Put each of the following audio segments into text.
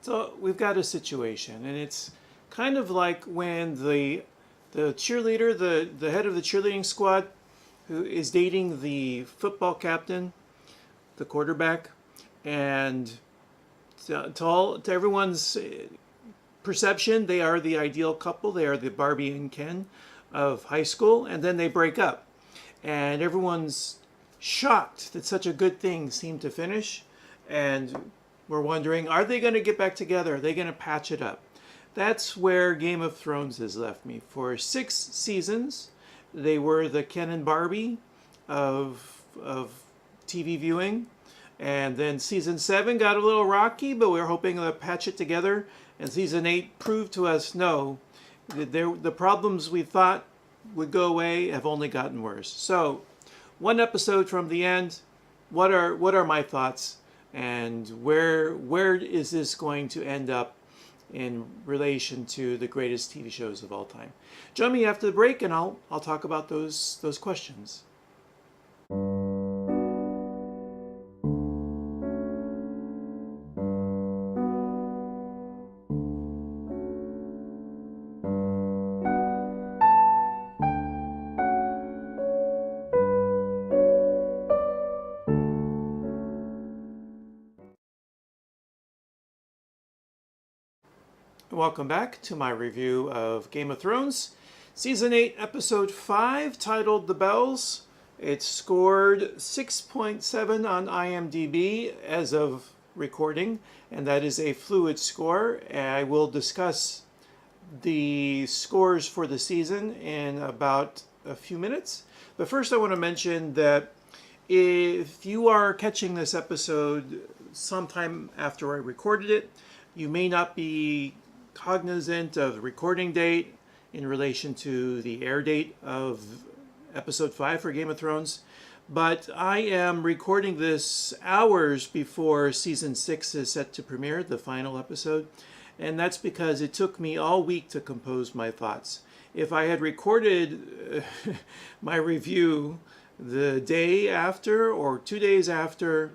So we've got a situation, and it's kind of like when the cheerleader, the head of the cheerleading squad, who is dating the football captain, the quarterback, and to everyone's perception, they are the ideal couple. They are the Barbie and Ken of high school, and then they break up, and everyone's shocked that such a good thing seemed to finish, and we're wondering, are they going to get back together? Are they going to patch it up? That's where Game of Thrones has left me. For 6 seasons, they were the Ken and Barbie of TV viewing. And then season 7 got a little rocky, but we were hoping to patch it together. And season 8 proved to us, no, the problems we thought would go away have only gotten worse. So, one episode from the end, what are my thoughts? And where is this going to end up in relation to the greatest TV shows of all time? Join me after the break, and I'll talk about those questions. Welcome back to my review of Game of Thrones, Season 8, Episode 5, titled The Bells. It scored 6.7 on IMDb as of recording, and that is a fluid score. I will discuss the scores for the season in about a few minutes. But first I want to mention that if you are catching this episode sometime after I recorded it, you may not be cognizant of the recording date in relation to the air date of episode 5 for Game of Thrones, but I am recording this hours before season 6 is set to premiere, the final episode, and that's because it took me all week to compose my thoughts. If I had recorded my review the day after or 2 days after,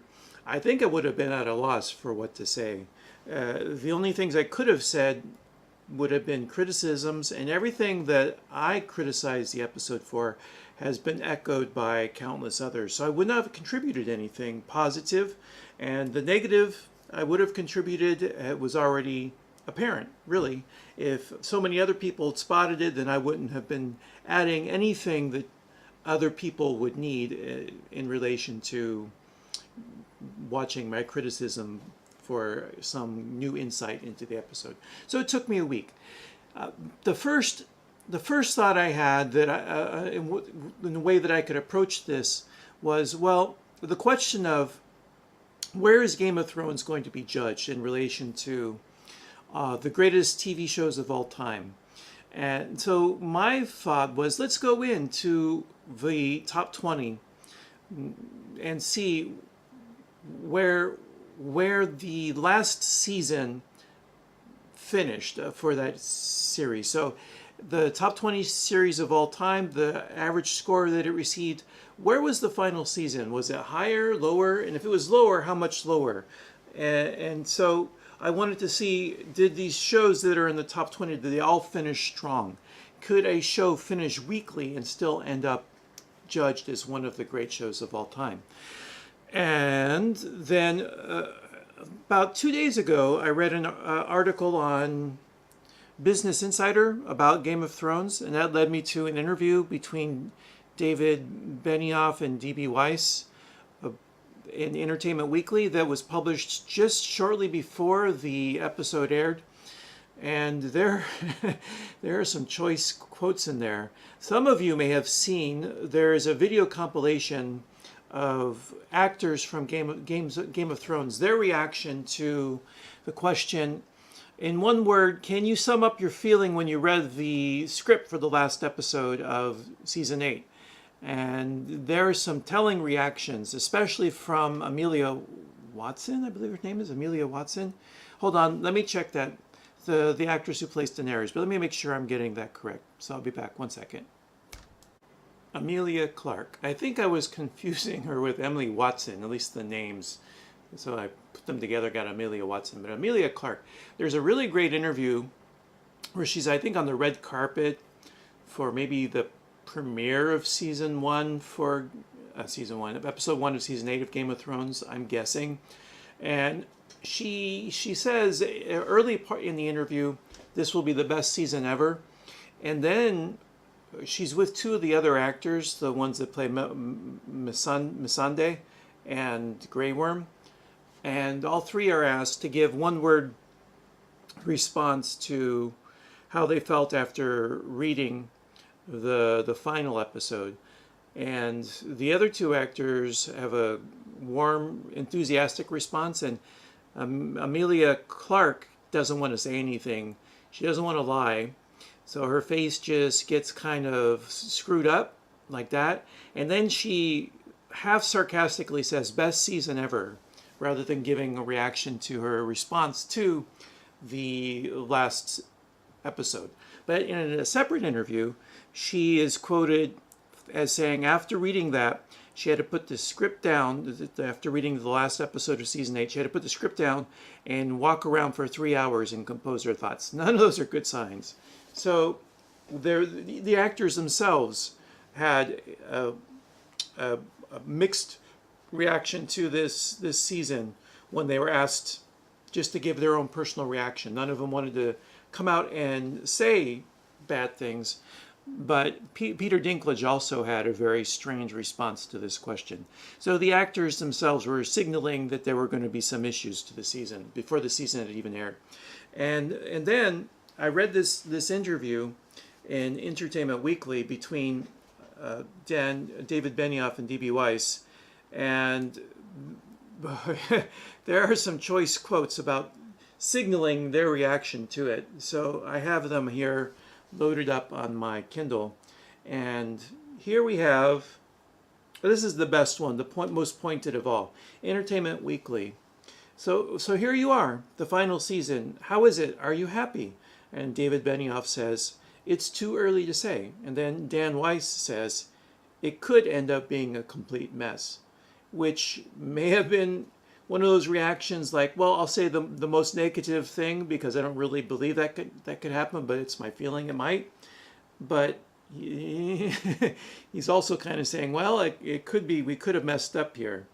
I think I would have been at a loss for what to say. The only things I could have said would have been criticisms, and everything that I criticized the episode for has been echoed by countless others. So I would not have contributed anything positive, and the negative I would have contributed was already apparent, really. If so many other people had spotted it, then I wouldn't have been adding anything that other people would need in relation to watching my criticism for some new insight into the episode. So it took me a week. The first thought I had that in the way that I could approach this was, well, the question of where is Game of Thrones going to be judged in relation to the greatest TV shows of all time. And so my thought was, let's go into the top 20 and see where the last season finished for that series. So the top 20 series of all time, the average score that it received, where was the final season? Was it higher, lower? And if it was lower, how much lower? And so I wanted to see, did these shows that are in the top 20, did they all finish strong? Could a show finish weakly and still end up judged as one of the great shows of all time? And then about 2 days ago, I read an article on Business Insider about Game of Thrones, and that led me to an interview between David Benioff and D.B. Weiss in Entertainment Weekly that was published just shortly before the episode aired. And there are some choice quotes in there. Some of you may have seen, there is a video compilation of actors from Game of Thrones, their reaction to the question, in one word, can you sum up your feeling when you read the script for the last episode of season 8? And there are some telling reactions, especially from Amelia Watson, I believe her name is Amelia Watson. Hold on, let me check that, the actress who plays Daenerys, but let me make sure I'm getting that correct. So I'll be back, 1 second. Amelia Clark. I think I was confusing her with Emily Watson, at least the names So I put them together, got Amelia Watson. But Amelia Clark, there's a really great interview where she's, I think, on the red carpet for maybe the premiere of season one for episode 1 of season 8 of Game of Thrones, I'm guessing. And she says early part in the interview, this will be the best season ever. And then she's with two of the other actors, the ones that play Missandei and Grey Worm. And all three are asked to give one-word response to how they felt after reading the final episode. And the other two actors have a warm, enthusiastic response, and Amelia Clark doesn't want to say anything. She doesn't want to lie. So her face just gets kind of screwed up like that. And then she half sarcastically says, best season ever, rather than giving a reaction to her response to the last episode. But in a separate interview, she is quoted as saying after reading that, she had to put the script down. After reading the last episode of season 8, she had to put the script down and walk around for 3 hours and compose her thoughts. None of those are good signs. So the actors themselves had a mixed reaction to this season when they were asked just to give their own personal reaction. None of them wanted to come out and say bad things. But Peter Dinklage also had a very strange response to this question. So the actors themselves were signaling that there were going to be some issues to the season before the season had even aired. And then I read this interview in Entertainment Weekly between David Benioff and D.B. Weiss, and there are some choice quotes about signaling their reaction to it. So I have them here loaded up on my Kindle, and here we have, this is the best one, the most pointed of all, Entertainment Weekly. So here you are, the final season. How is it? Are you happy? And David Benioff says, it's too early to say. And then Dan Weiss says, it could end up being a complete mess, which may have been one of those reactions like, well, I'll say the most negative thing because I don't really believe that could happen, but it's my feeling it might. But he's also kind of saying, well, it could be, we could have messed up here.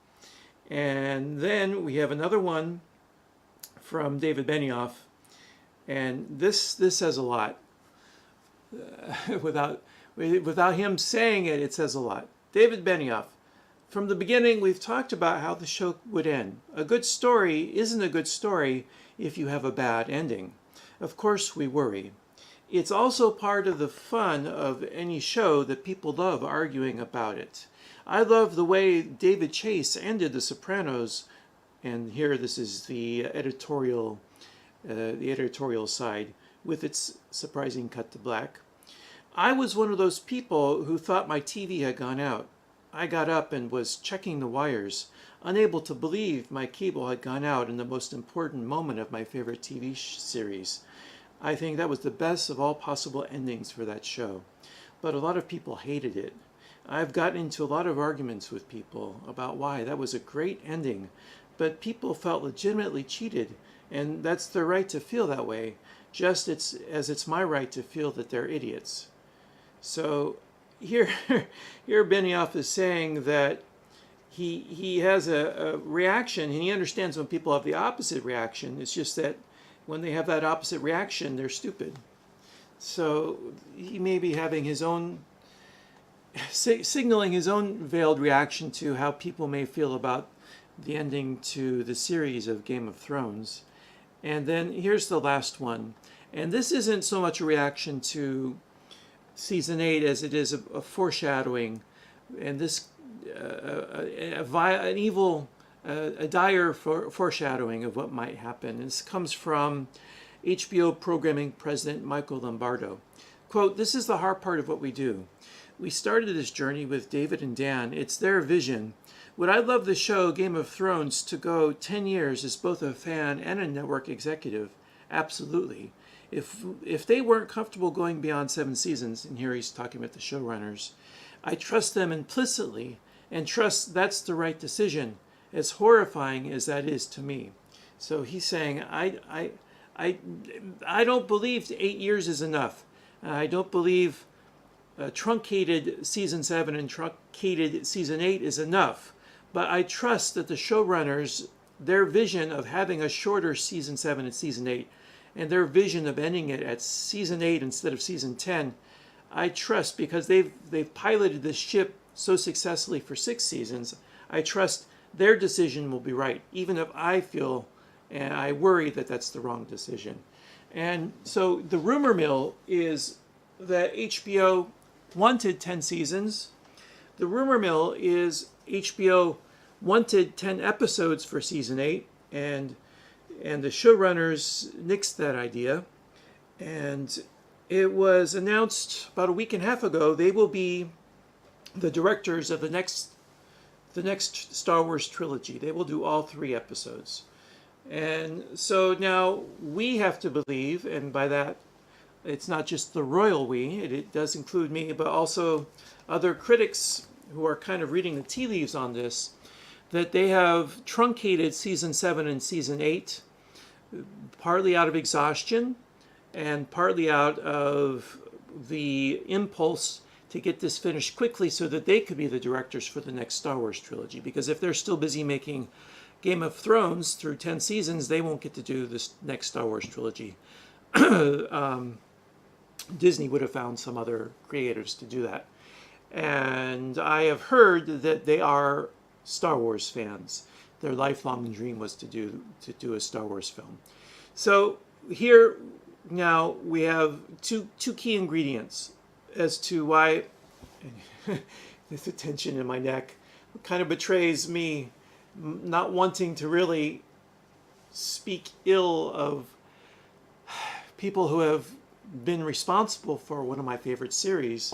And then we have another one from David Benioff, and this says a lot. Without him saying it, it says a lot. David Benioff. From the beginning, we've talked about how the show would end. A good story isn't a good story if you have a bad ending. Of course, we worry. It's also part of the fun of any show that people love arguing about it. I love the way David Chase ended The Sopranos, and here this is the editorial side with its surprising cut to black. I was one of those people who thought my TV had gone out. I got up and was checking the wires, unable to believe my cable had gone out in the most important moment of my favorite TV series. I think that was the best of all possible endings for that show. But a lot of people hated it. I've gotten into a lot of arguments with people about why that was a great ending, but people felt legitimately cheated, and that's their right to feel that way, just as it's my right to feel that they're idiots. So here Benioff is saying that he has a reaction, and he understands when people have the opposite reaction. It's just that when they have that opposite reaction, they're stupid. So he may be having his own, signaling his own veiled reaction to how people may feel about the ending to the series of Game of Thrones. And then here's the last one. And this isn't so much a reaction to season 8 as it is a foreshadowing, and this a dire foreshadowing of what might happen. This comes from HBO programming president Michael Lombardo. Quote, "This is the hard part of what we do. We started this journey with David and Dan. It's their vision. Would I love the show Game of Thrones to go 10 years as both a fan and a network executive? Absolutely. If they weren't comfortable going beyond 7 seasons," and here he's talking about the showrunners, "I trust them implicitly and trust that's the right decision. as horrifying as that is to me. So he's saying, I don't believe 8 years is enough. I don't believe truncated season 7 and truncated season 8 is enough. But I trust that the showrunners, their vision of having a shorter season 7 and season 8, and their vision of ending it at season 8 instead of season 10, I trust, because they've piloted this ship so successfully for 6 seasons, I trust their decision will be right, even if I feel and I worry that that's the wrong decision. And so the rumor mill is that HBO wanted 10 seasons. The rumor mill is HBO wanted 10 episodes for season 8, and the showrunners nixed that idea. And it was announced about a week and a half ago they will be the directors of the next Star Wars trilogy. They will do all 3 episodes. And so now we have to believe, and by that it's not just the royal we, it does include me, but also other critics who are kind of reading the tea leaves on this, that they have truncated season 7 and season 8, partly out of exhaustion and partly out of the impulse to get this finished quickly so that they could be the directors for the next Star Wars trilogy. Because if they're still busy making Game of Thrones through 10 seasons, they won't get to do this next Star Wars trilogy. Disney would have found some other creators to do that. And I have heard that they are Star Wars fans. Their lifelong dream was to do a Star Wars film. So here now we have two key ingredients as to why this tension in my neck kind of betrays me not wanting to really speak ill of people who have been responsible for one of my favorite series.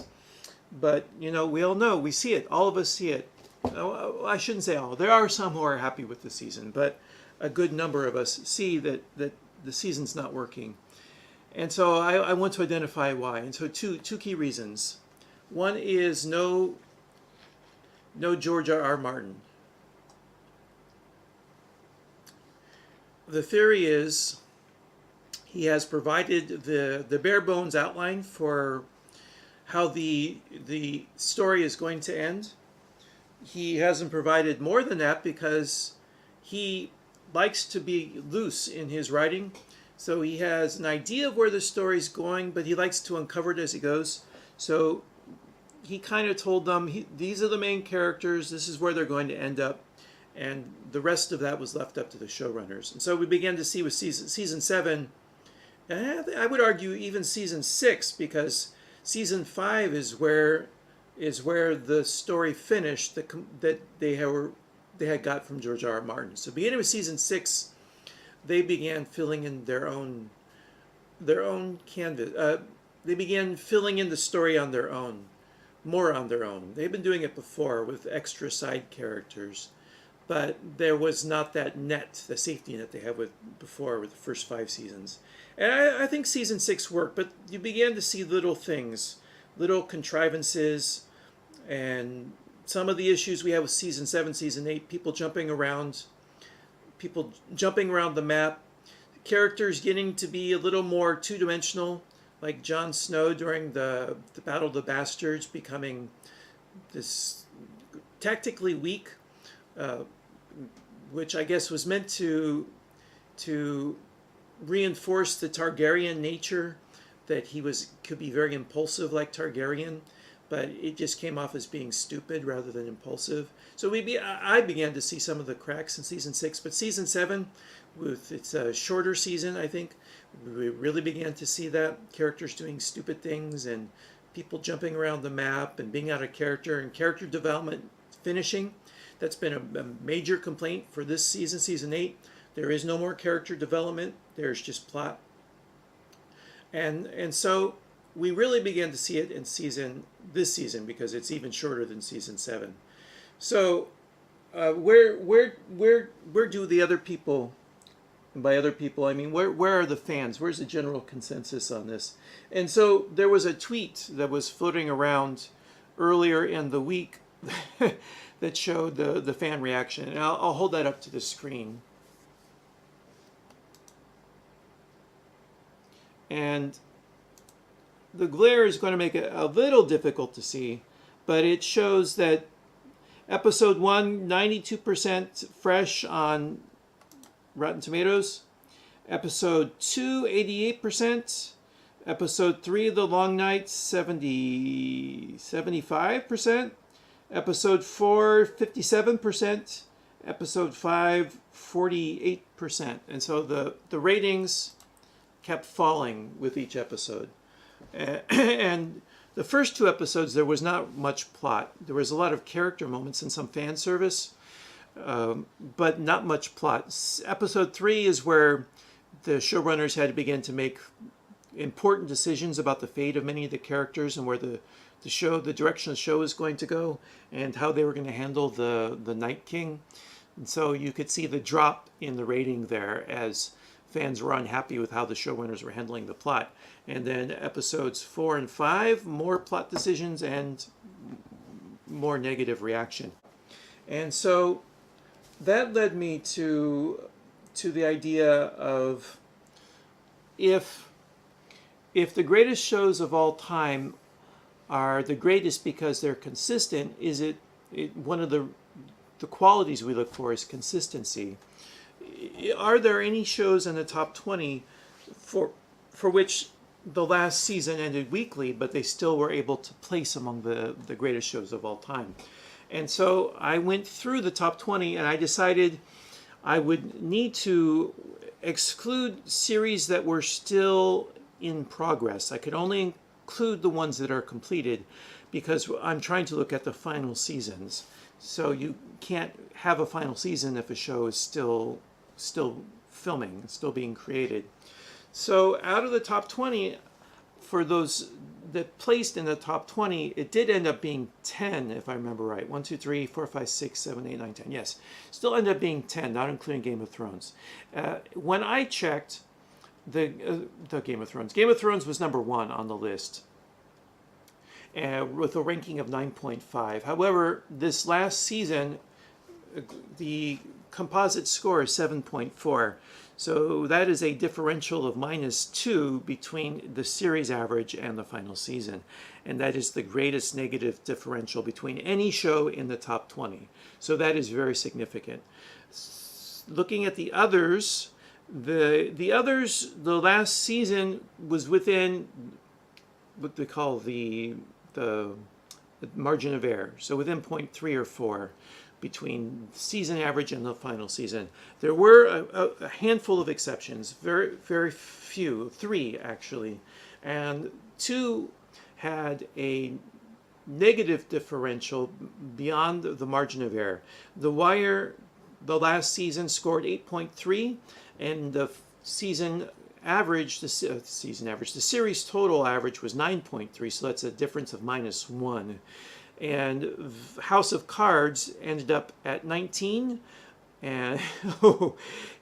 But, you know, we all know, we see it. All of us see it. I shouldn't say all. There are some who are happy with the season, but a good number of us see that the season's not working. And so I want to identify why. And so two key reasons. One is no George R.R. Martin. The theory is he has provided the bare bones outline for how the story is going to end. He hasn't provided more than that because he likes to be loose in his writing. So he has an idea of where the story's going, but he likes to uncover it as he goes. So he kind of told them, these are the main characters, this is where they're going to end up, and the rest of that was left up to the showrunners. And so we began to see with season 7, and I would argue even season 6, because season 5 is where the story finished that they had got from George R.R. Martin. So beginning with season 6, they began filling in their own canvas. They began filling in the story on their own, more on their own. They've been doing it before with extra side characters, but there was not that net, the safety net they had before with the first 5 seasons. And I think season 6 worked, but you began to see little things, little contrivances, and some of the issues we have with season 7, season 8, people jumping around the map, characters getting to be a little more two-dimensional, like Jon Snow during the Battle of the Bastards, becoming this tactically weak, which I guess was meant to reinforce the Targaryen nature, that he could be very impulsive like Targaryen, but it just came off as being stupid rather than impulsive. So I began to see some of the cracks in season 6, but season 7, with its a shorter season, I think, we really began to see that, characters doing stupid things and people jumping around the map and being out of character, and character development finishing. That's been a major complaint for this season, season 8. There is no more character development. There's just plot. And so we really began to see it in this season, because it's even shorter than season 7. So where do the other people, and by other people I mean where are the fans? Where's the general consensus on this? And so there was a tweet that was floating around earlier in the week that showed the fan reaction. And I'll hold that up to the screen. And the glare is going to make it a little difficult to see, but it shows that episode 1, 92% fresh on Rotten Tomatoes. Episode 2, 88%. Episode 3, The Long Night, 75%. Episode 4, 57%. Episode 5, 48%. And so the ratings kept falling with each episode. And the first 2 episodes, there was not much plot. There was a lot of character moments and some fan service, but not much plot. Episode 3 is where the showrunners had to begin to make important decisions about the fate of many of the characters and where the direction of the show is going to go and how they were going to handle the Night King. And so you could see the drop in the rating there as fans were unhappy with how the showrunners were handling the plot. And then episodes 4 and 5, more plot decisions and more negative reaction. And so that led me to the idea of if the greatest shows of all time are the greatest because they're consistent, is it one of the qualities we look for is consistency. Are there any shows in the top 20 for which the last season ended weakly, but they still were able to place among the greatest shows of all time? And so I went through the top 20 and I decided I would need to exclude series that were still in progress. I could only include the ones that are completed because I'm trying to look at the final seasons. So you can't have a final season if a show is still filming, still being created. So out of the top 20, for those that placed in the top 20, it did end up being 10, if I remember right. 1, 2, 3, 4, 5, 6, 7, 8, 9, 10. Yes, still ended up being 10, not including Game of Thrones. When I checked the Game of Thrones was number 1 on the list with a ranking of 9.5. However, this last season, the composite score is 7.4. So that is a differential of -2 between the series average and the final season. And that is the greatest negative differential between any show in the top 20. So that is very significant. Looking at the others, the last season was within what they call the margin of error. So within 0.3 or 4. Between season average and the final season. There were a handful of exceptions, very, very few, 3 actually, and 2 had a negative differential beyond the margin of error. The Wire, the last season, scored 8.3, and the season average, the series total average was 9.3, so that's a difference of -1. And House of Cards ended up at 19, and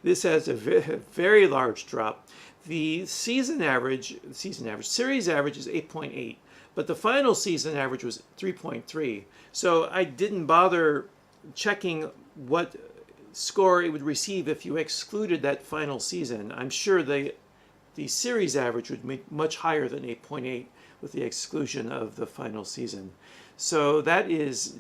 this has a very large drop. The series average is 8.8, but the final season average was 3.3. So I didn't bother checking what score it would receive if you excluded that final season. I'm sure the series average would be much higher than 8.8 with the exclusion of the final season. So that is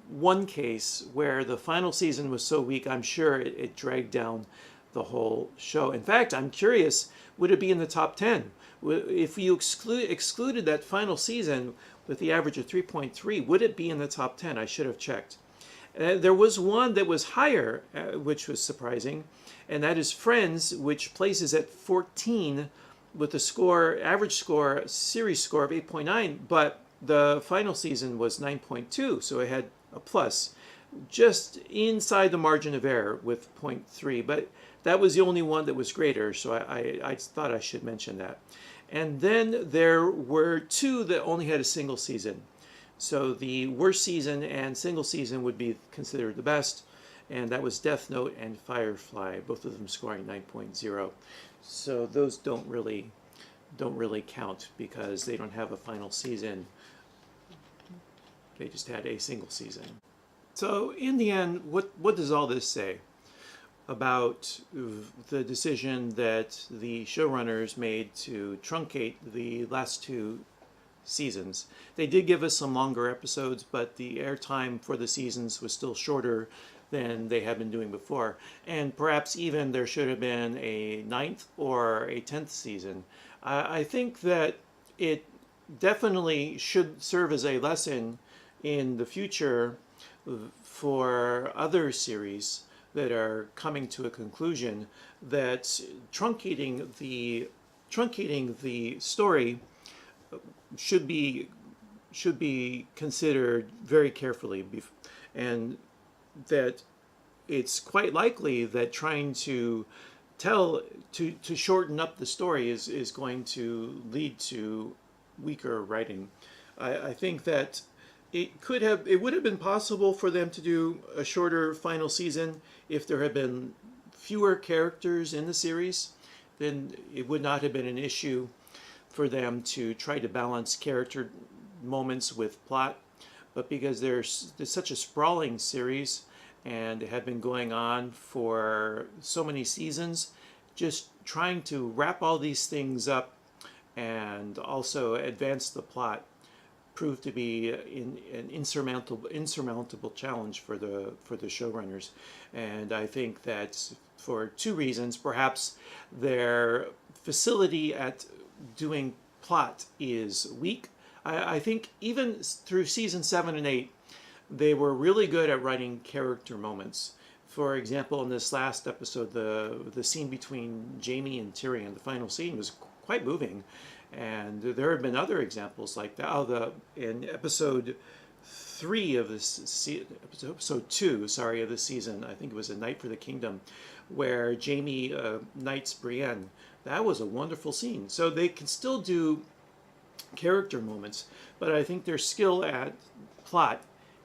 one case where the final season was so weak, I'm sure it dragged down the whole show. In fact, I'm curious, would it be in the top 10? If you excluded that final season with the average of 3.3, would it be in the top 10? I should have checked. There was one that was higher, which was surprising, and that is Friends, which places at 14 with a average score, series score of 8.9, but the final season was 9.2, so it had a plus, just inside the margin of error with 0.3. But that was the only one that was greater, so I thought I should mention that. And then there were 2 that only had a single season. So the worst season and single season would be considered the best, and that was Death Note and Firefly, both of them scoring 9.0. So those don't really count because they don't have a final season. They just had a single season. So in the end, what does all this say about the decision that the showrunners made to truncate the last two seasons? They did give us some longer episodes, but the airtime for the seasons was still shorter than they had been doing before. And perhaps even there should have been a ninth or a 10th season. I think that it definitely should serve as a lesson in the future for other series that are coming to a conclusion, that truncating the story should be considered very carefully, and that it's quite likely that trying to shorten up the story is going to lead to weaker writing. I think that it would have been possible for them to do a shorter final season if there had been fewer characters in the series. Then it would not have been an issue for them to try to balance character moments with plot. But because there's such a sprawling series and it had been going on for so many seasons, just trying to wrap all these things up and also advance the plot proved to be an insurmountable challenge for the showrunners. And I think that for two reasons: perhaps their facility at doing plot is weak. I think even through season 7 and 8, they were really good at writing character moments. For example, in this last episode, the scene between Jaime and Tyrion, the final scene, was quite moving. And there have been other examples like that. In episode 3 of this episode 2, sorry, of the season, I think it was A Night for the Kingdom, where Jaime knights Brienne. That was a wonderful scene. So they can still do character moments, but I think their skill at plot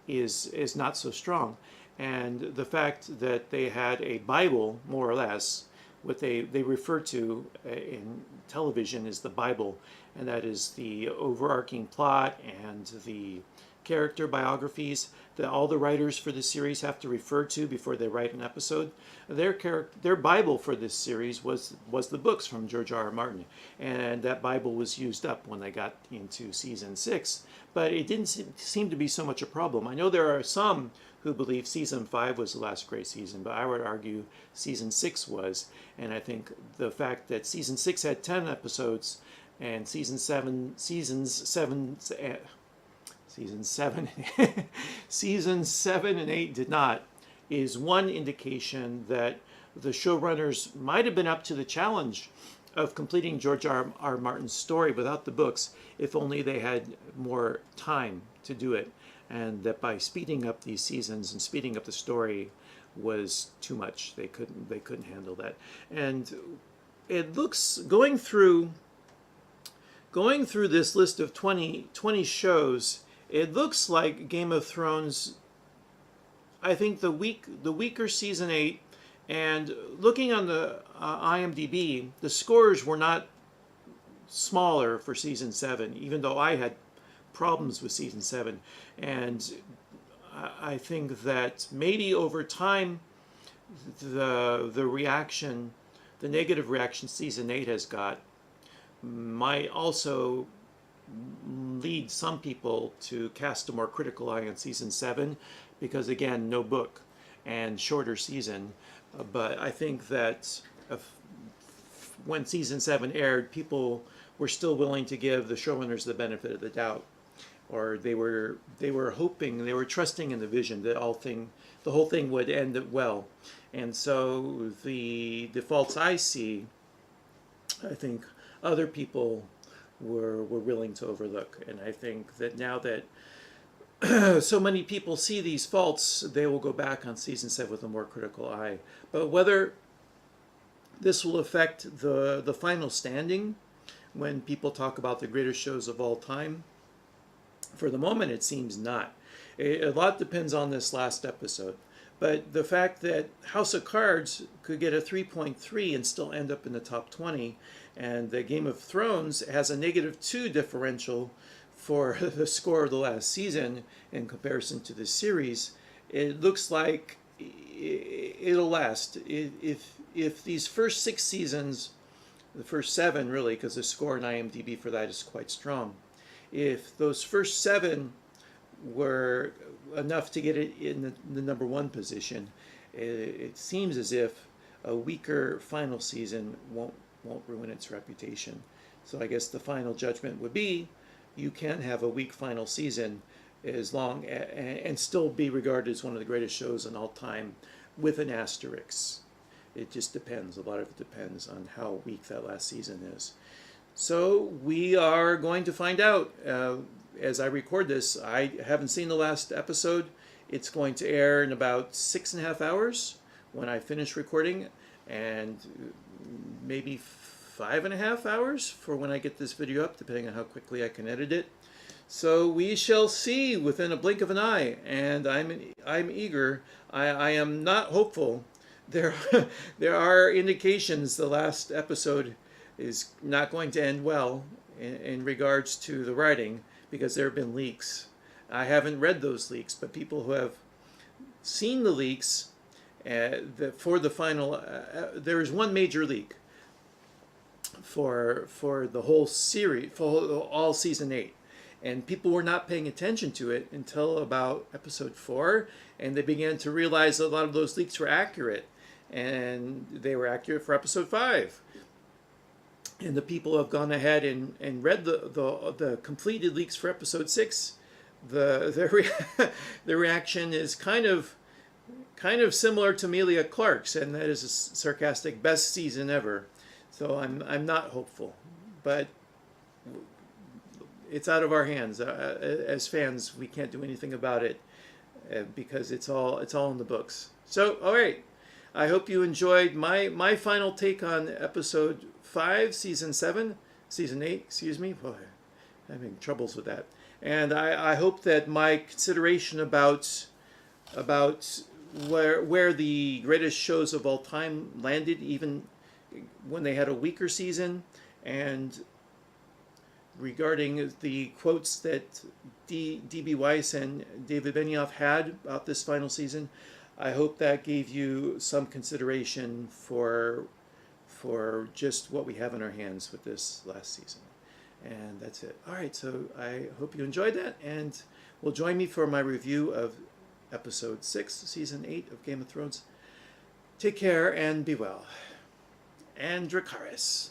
is not so strong. And the fact that they had a Bible, more or less, what they refer to in television is the Bible, and that is the overarching plot and the character biographies that all the writers for this series have to refer to before they write an episode. Their Bible for this series was the books from George R. R. Martin, and that Bible was used up when they got into season 6. But it didn't seem to be so much a problem. I know there are some who believe season 5 was the last great season, but I would argue season 6 was. And I think the fact that season 6 had 10 episodes and season 7 and 8 did not is one indication that the showrunners might have been up to the challenge of completing George R. R. Martin's story without the books, if only they had more time to do it, and that by speeding up these seasons and speeding up the story was too much. They couldn't handle that. And it looks, going through this list of 20 shows, it looks like Game of Thrones, I think the weaker season 8, and looking on the IMDb, the scores were not smaller for season 7, even though I had problems with season 7. And I think that maybe over time, the negative reaction season 8 has got might also lead some people to cast a more critical eye on season 7, because again, no book and shorter season. But I think that when season 7 aired, people were still willing to give the showrunners the benefit of the doubt, or they were hoping, they were trusting in the vision that the whole thing would end well. And so the faults I see, I think other people were willing to overlook. And I think that now that so many people see these faults, they will go back on season 7 with a more critical eye. But whether this will affect the final standing when people talk about the greatest shows of all time, for the moment it seems not. A lot depends on this last episode. But the fact that House of Cards could get a 3.3 and still end up in the top 20, and the Game of Thrones has a -2 differential for the score of the last season in comparison to the series, it looks like it'll last. If these first 6 seasons, the first 7 really, because the score in IMDb for that is quite strong, if those first 7 were enough to get it in the number 1 position, it seems as if a weaker final season won't ruin its reputation. So I guess the final judgment would be you can have a weak final season as long and still be regarded as one of the greatest shows in all time, with an asterisk. It just depends. A lot of it depends on how weak that last season is. So we are going to find out. As I record this, I haven't seen the last episode. It's going to air in about 6.5 hours when I finish recording, and maybe 5.5 hours for when I get this video up, depending on how quickly I can edit it. So we shall see within a blink of an eye, and I'm eager. I am not hopeful. There are indications the last episode is not going to end well in regards to the writing, because there have been leaks. I haven't read those leaks, but people who have seen the leaks for the final, there is one major leak for the whole series, for all season 8. And people were not paying attention to it until about episode 4, and they began to realize that a lot of those leaks were accurate, and they were accurate for episode 5. And the people who have gone ahead and read the completed leaks for episode 6, the reaction is kind of similar to Amelia Clark's, and that is a sarcastic best season ever. So I'm not hopeful, but it's out of our hands. As fans, we can't do anything about it because it's all in the books. So, all right. I hope you enjoyed my final take on episode 5, season 8, excuse me. Boy, I'm having troubles with that. And I hope that my consideration about where the greatest shows of all time landed, even when they had a weaker season, and regarding the quotes that D.B. Weiss and David Benioff had about this final season, I hope that gave you some consideration for just what we have in our hands with this last season. And that's it. All right, so I hope you enjoyed that, and will join me for my review of episode 6, season 8 of Game of Thrones. Take care and be well. And Dracarys.